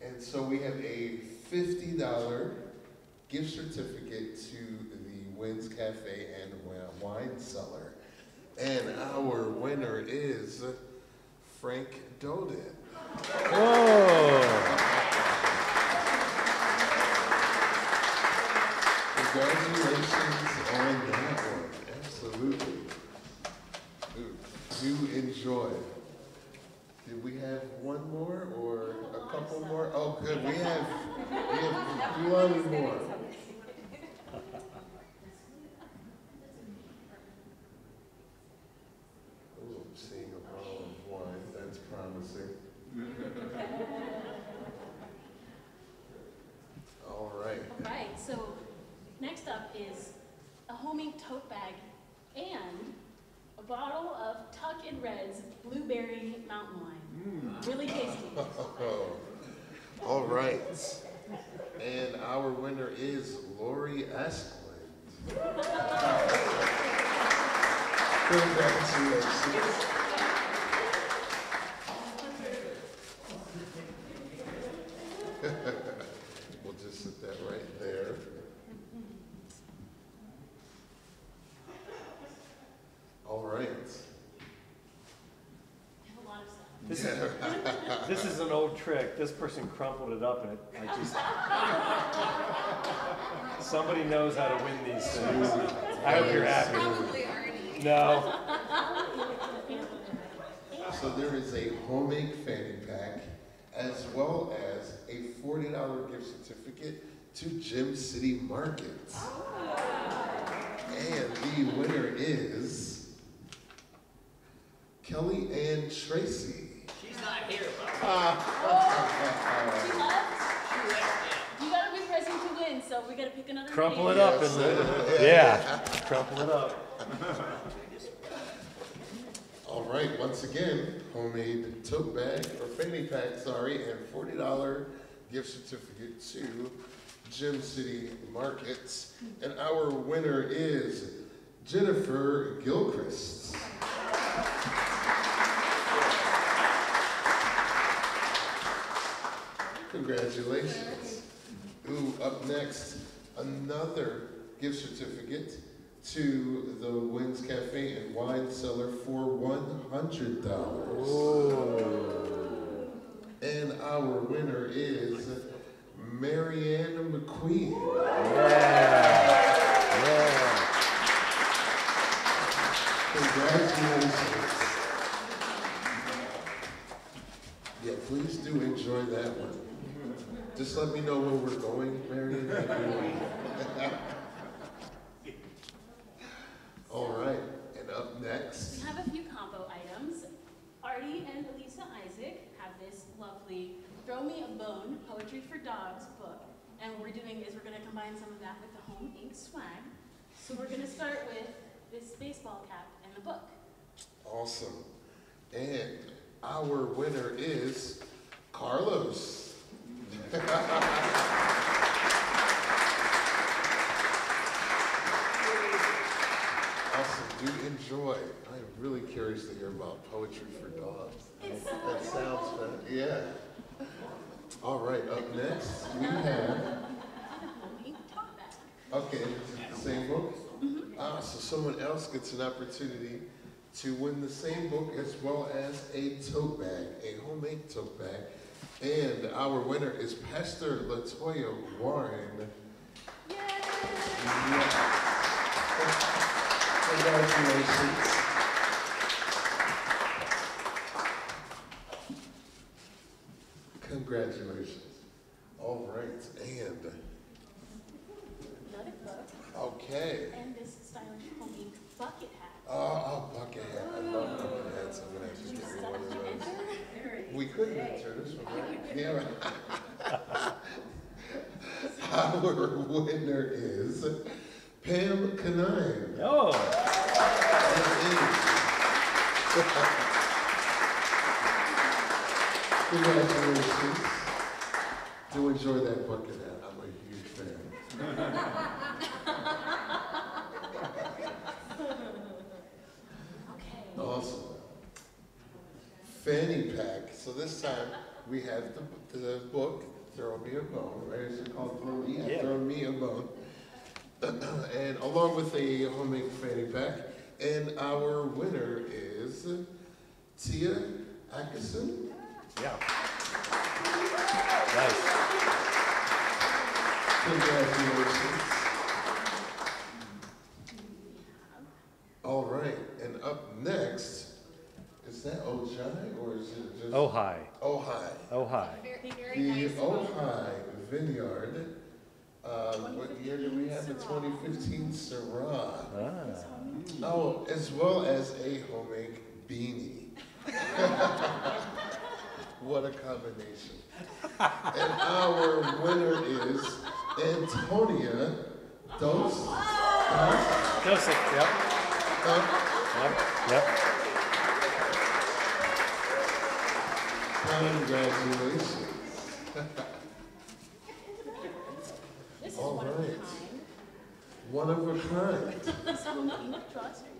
And so we have a $50 gift certificate to the Wynn's Cafe and Wine Cellar. And our winner is Frank Doden. Oh. Congratulations on that one. Absolutely. Do enjoy. Did we have one more or a couple more? Oh, good. We have one more. Oh, I'm seeing a bottle of wine. That's promising. All right. All right, so next up is a homing tote bag and a bottle of Tuck and Red's Blueberry Mountain Wine. Really tasty. All right. And our winner is Lori Asplund. Congratulations. We'll just sit that right there. All right. This is an old trick. This person crumpled it up, and somebody knows how to win these things. I hope you're happy. Probably Arnie. No. So there is a homemade fanny pack, as well as a $40 gift certificate to Gym City Market. And the winner is Kelly Ann Tracy. She's not here, bro. She left? You gotta be present to win, so we gotta pick another Crumple name. it up in the, yeah, crumple it up. All right, once again, homemade tote bag, or fanny pack, sorry, and $40 gift certificate to Gym City Markets. And our winner is Jennifer Gilchrist. Congratulations. Ooh, up next, another gift certificate to the Wings Cafe and Wine Cellar for $100. Ooh. And our winner is Marianne McQueen. Yeah. Congratulations. Yeah, please do enjoy that one. Just let me know when we're going, Marianne. All right, and up next. We have a few combo items. Artie and Elisa Isaac have this lovely Throw Me a Bone, Poetry for Dogs book. And what we're doing is we're going to combine some of that with the home ink swag. So we're going to start with this baseball cap and the book. Awesome. And our winner is Carlos. Awesome. Do enjoy. I'm really curious to hear about Poetry for Dogs. That sounds fun. Yeah. All right. Up next, we have. Okay, the same book? So someone else gets an opportunity to win the same book as well as a tote bag, a homemade tote bag. And our winner is Pastor Latoya Warren. Yay! Yeah. Congratulations. Congratulations. All right, and Another book. okay. And this stylish home ink bucket hat. Oh, bucket hat. I love bucket hats. I'm gonna have to get me one of those. We couldn't enter this one, right? Yeah, right. Our winner is Pam Canine. Oh. Congratulations. Do enjoy that bucket hat. I'm a huge fan. Awesome. Fanny pack. So this time we have the book, Throw Me a Bone, right? Is it called Throw Me a Bone? And along with a homemade fanny pack. And our winner is Tia Atkinson. Yeah. Nice. Congratulations. All right, and up next, is that Ojai or is it just? Ojai. Ojai. Ojai. The Ojai Vineyard. What year do we have? The 2015 Syrah. Oh, as well as a homemade beanie. What a combination. And our winner is Antonia Dosick. Yep. Yep. Congratulations. This is All one right. of a kind. One of a kind. This home ink drawstring.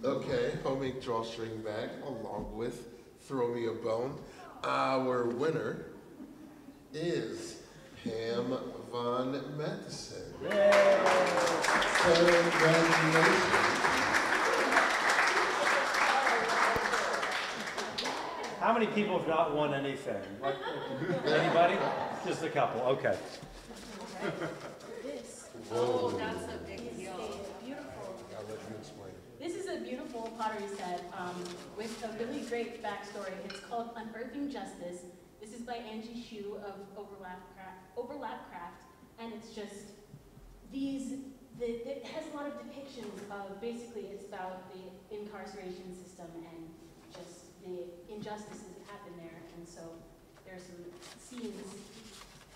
Okay, homemade drawstring bag along with Throw Me a Bone. Our winner is Pam Von Matheson. Congratulations. How many people have not won anything? Anybody? Just a couple. Okay. This. Whoa. That's a big deal. Beautiful. I'll let you explain. This is a beautiful pottery set with a really great backstory. It's called Unearthing Justice. This is by Angie Hsu of Overlap Craft, and and it's just it has a lot of depictions of, basically it's about the incarceration system and just the injustices that happen there, and so there's some scenes,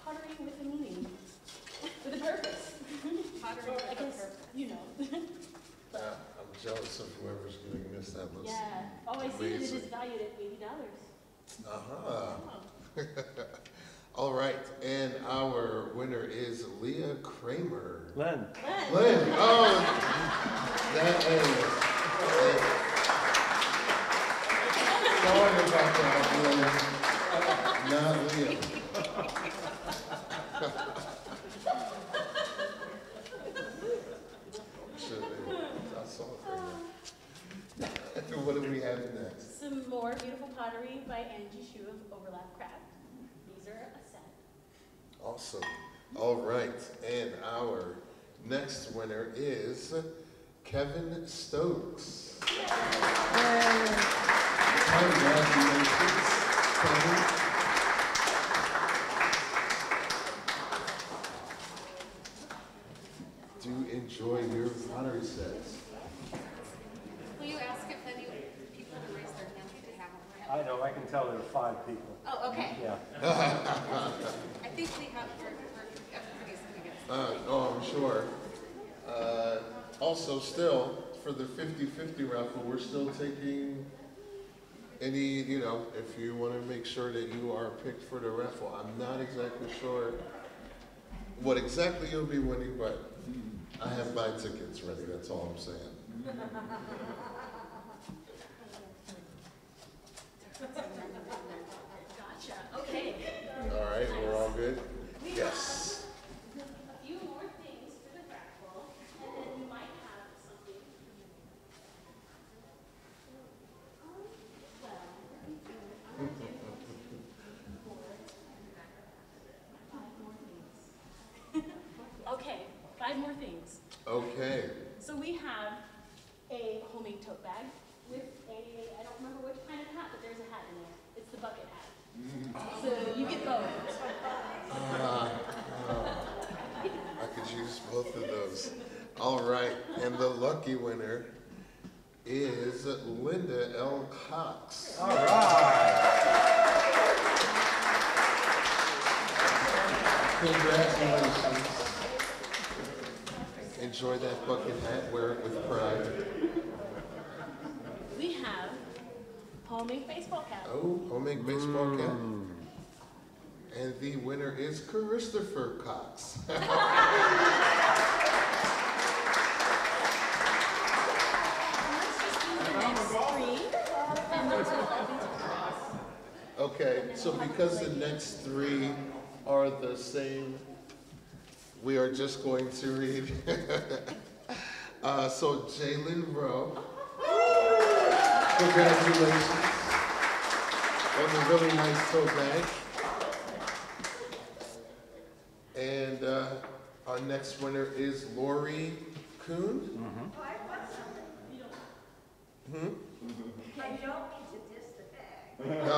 pottery with a meaning, with a purpose. Pottery with a purpose. You know. I'm jealous of whoever's doing this. That looks yeah. Oh, I see that it is amazing. valued at $80. All right, and our winner is Leah Kramer. Len. Len. Oh, that is. Sorry about that, Len. Not Leah. I saw it right now. What do we have next? Some more beautiful pottery by Angie Shu of Overlap Craft. These are a set. Awesome. All right, and our next winner is Kevin Stokes. Congratulations, Kevin. Do enjoy your pottery sets. Will you ask if any people have raised their hands if they haven't? I know, I can tell there are 5 people. Oh, okay. Yeah. I think we have, everybody's going to get. Oh, I'm sure. Also, still, for the 50-50 raffle, we're still taking any, if you want to make sure that you are picked for the raffle. I'm not exactly sure what exactly you'll be winning, but I have my tickets ready, that's all I'm saying. Gotcha. Okay. All right, we're all good? Yes. A few more things for the raffle, and then you might have something. Okay, 5 more things. Okay. So we have a homemade tote bag with I don't remember which kind of hat, but there's a hat in there. It's the bucket hat. So you get both. I could use both of those. All right, and the lucky winner is Linda L. Cox. All right. Congratulations. Enjoy that bucket hat, wear it with pride. We have homemade baseball cap. Oh, homemade baseball cap. And the winner is Christopher Cox. Okay, so because the next 3 are the same, we are just going to read. So Jalen Rowe, congratulations on a really nice tote bag. And our next winner is Lori Kuhn. I don't mean to diss the bag. No,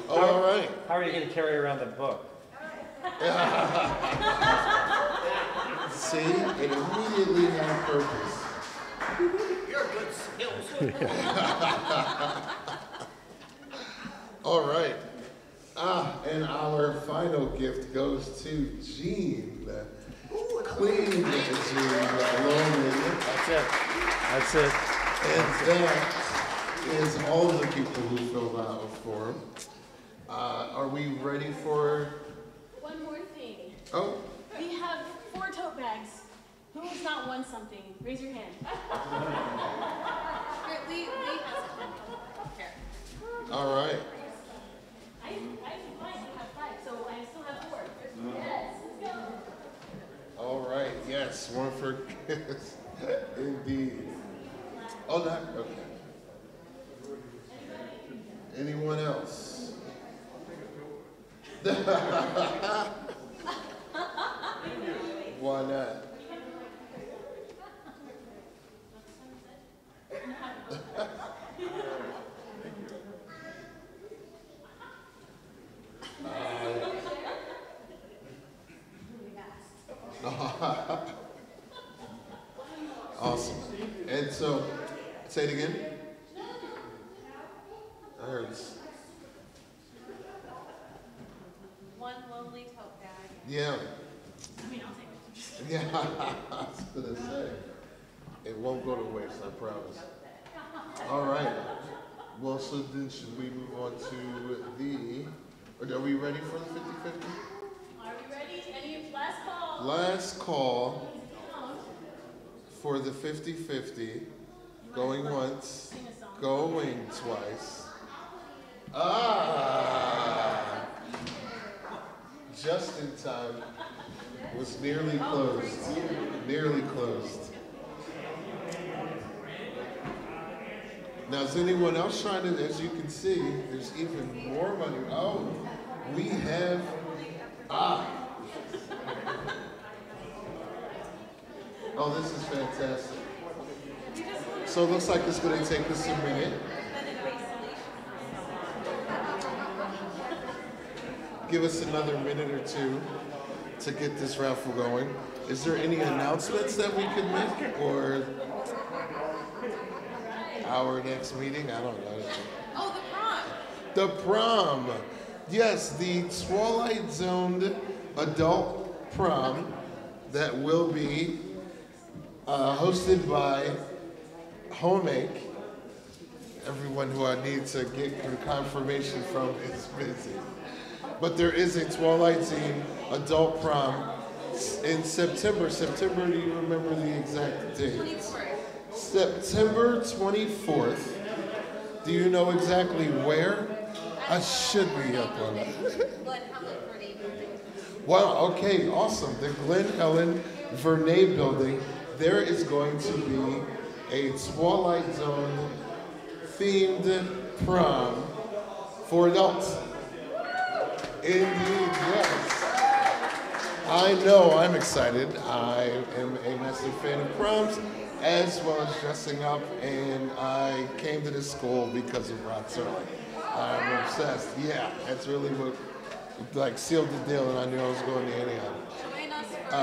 oh, all right. How are you going to carry around the book? See, it immediately had purpose. You're good skills. All right. And our final gift goes to Jean. Queen Jean Loman. That's it. That's it. And that is all the people who filled out a form. Are we ready for? One more thing. Oh. We have 4 tote bags. Who has not won something? Raise your hand. Lee has it. Here. All right. I might have 5, so I still have 4. Yes, let's go. All right. Yes, one for Chris. Indeed. Oh, not okay. Anyone else? Why not? so, say it again. I heard. One lonely tote bag. Yeah. I mean, I'll take it. Yeah, I was gonna say. It won't go to waste, I promise. All right. Well, so then should we move on to are we ready for the 50-50? Are we ready? Any last call? Last call for the 50-50. Going once, going twice. Ah! Just in time. Was nearly closed. Nearly closed. Now, is anyone else trying to, as you can see, there's even more money. Oh, we have, Oh, this is fantastic. So it looks like it's going to take us a minute. Give us another minute or two to get this raffle going. Is there any announcements that we could make, or our next meeting? I don't know. Oh, the prom. The prom. Yes, the Twilight Zoned adult prom that will be hosted by Homemake. Everyone who I need to get confirmation from is busy. But there is a Twilight Zone adult prom in September. September, do you remember the exact date? 24th. September 24th. Do you know exactly where? I should be up on that. Glen Helen Vernay Building. Wow, okay, awesome. The Glen Helen Vernay Building. There is going to be a Twilight Zone themed prom for adults. Indeed, yes. I know, I'm excited. I am a massive fan of proms, as well as dressing up, and I came to this school because of Rod Serling. I'm obsessed. Yeah, that's really what sealed the deal, and I knew I was going to Antioch. Join us for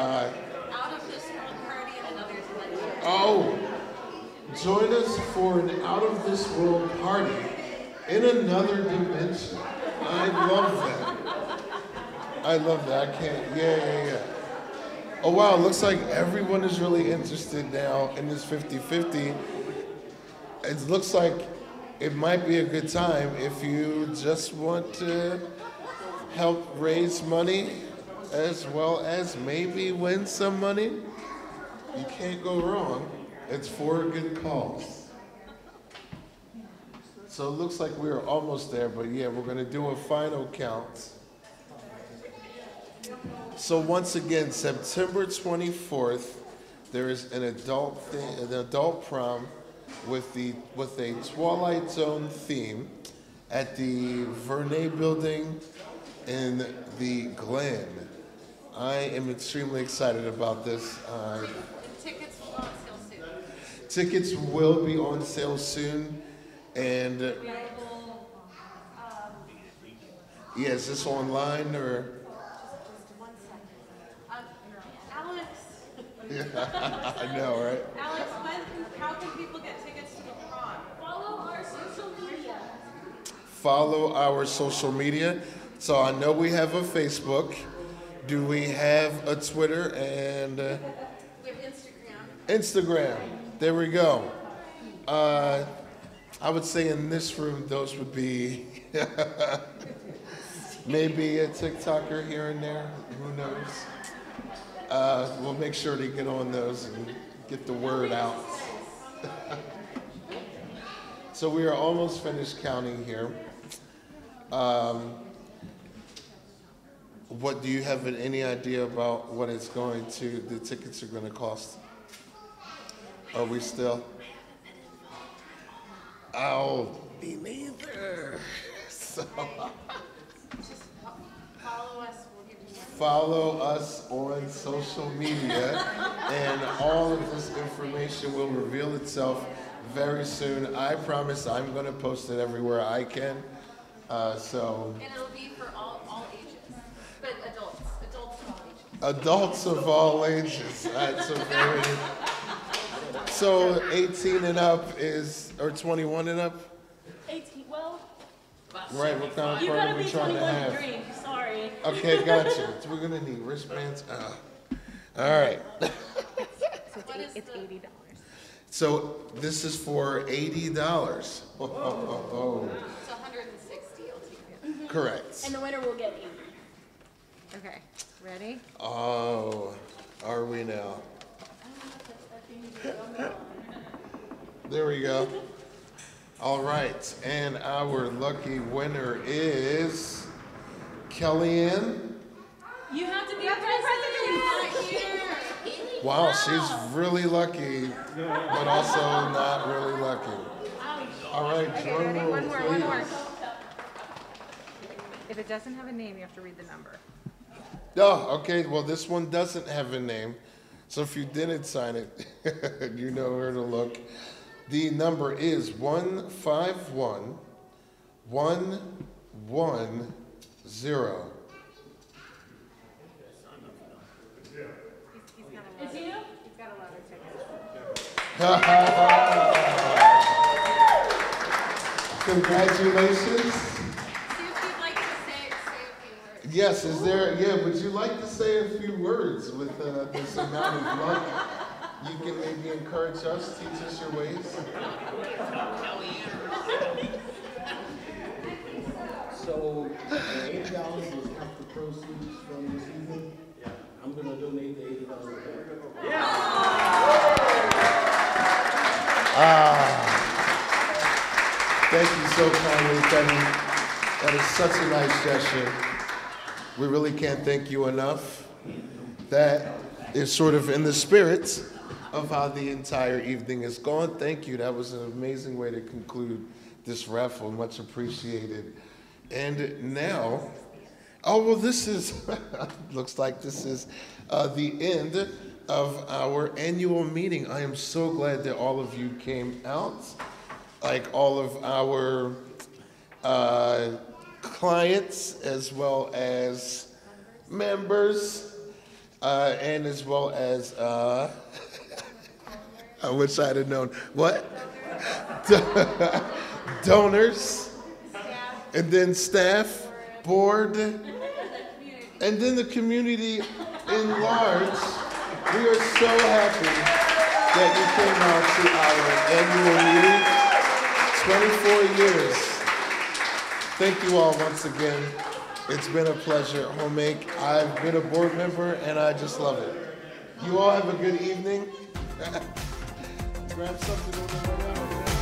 out of this world party and another dimension. Oh, join us for an out of this world party in another dimension. I love that. I love that. I can't. Yeah. Oh, wow. It looks like everyone is really interested now in this 50-50. It looks like it might be a good time if you just want to help raise money as well as maybe win some money. You can't go wrong. It's for a good cause. So it looks like we're almost there, but yeah, we're going to do a final count. So once again, September 24th, there is an adult prom with a Twilight Zone theme at the Vernay Building in the Glen. I am extremely excited about this. Tickets will go on sale soon. Tickets will be on sale soon, and yeah, is this online or? Alex. Yeah, I know, right? Alex, how can people get tickets to the prom? Follow our social media. Follow our social media. So I know we have a Facebook. Do we have a Twitter and? We have Instagram. Instagram. There we go. I would say in this room, those would be maybe a TikToker here and there. Who knows? We'll make sure to get on those and get the word out. So we are almost finished counting here. What do you have any idea about what the tickets are going to cost? Are we still? Oh, me neither. So, Just follow us. We'll give you more. follow us on social media, and all of this information will reveal itself very soon. I promise I'm going to post it everywhere I can. And it'll be for all ages, but adults of all ages. Adults of all ages. That's a very. So 18 and up is, or 21 and up? 18, well, Right, what kind of you party gotta are we be trying to 21 to have? drink, sorry. Okay, gotcha. So we're gonna need wristbands. All right. So it's $80. So this is for $80. Oh. It's 160 altogether. Correct. And the winner will get 80. Okay, ready? Oh, are we now? There we go. All right, and our lucky winner is Kellyanne. You have to be a president. Wow, she's really lucky, but also not really lucky. All right, drum roll, One more. please. If it doesn't have a name, you have to read the number. Oh, okay, well, this one doesn't have a name, so if you didn't sign it, you know where to look. The number is 151110. It's you? He's got a louder ticket. Congratulations. See if you'd like to say a few words. Yes, is there, yeah, would you like to say a few words with this amount of luck? You can maybe encourage us, teach us your ways. So, $80 was half the proceeds from this evening. Yeah. I'm gonna donate the $80 back. Thank you so kindly, Kevin. That is such a nice gesture. We really can't thank you enough. That is sort of in the spirit of how the entire evening has gone. Thank you. That was an amazing way to conclude this raffle. Much appreciated. And now, oh, well, this is, looks like this is the end of our annual meeting. I am so glad that all of you came out, like all of our clients as well as members, and as well as, I wish I had known, what? Donors, and then staff, board, and then the community in large. We are so happy that you came out to our annual meeting. 24 years. Thank you all once again. It's been a pleasure, Homemake. I've been a board member and I just love it. You all have a good evening. Grab something on the way out.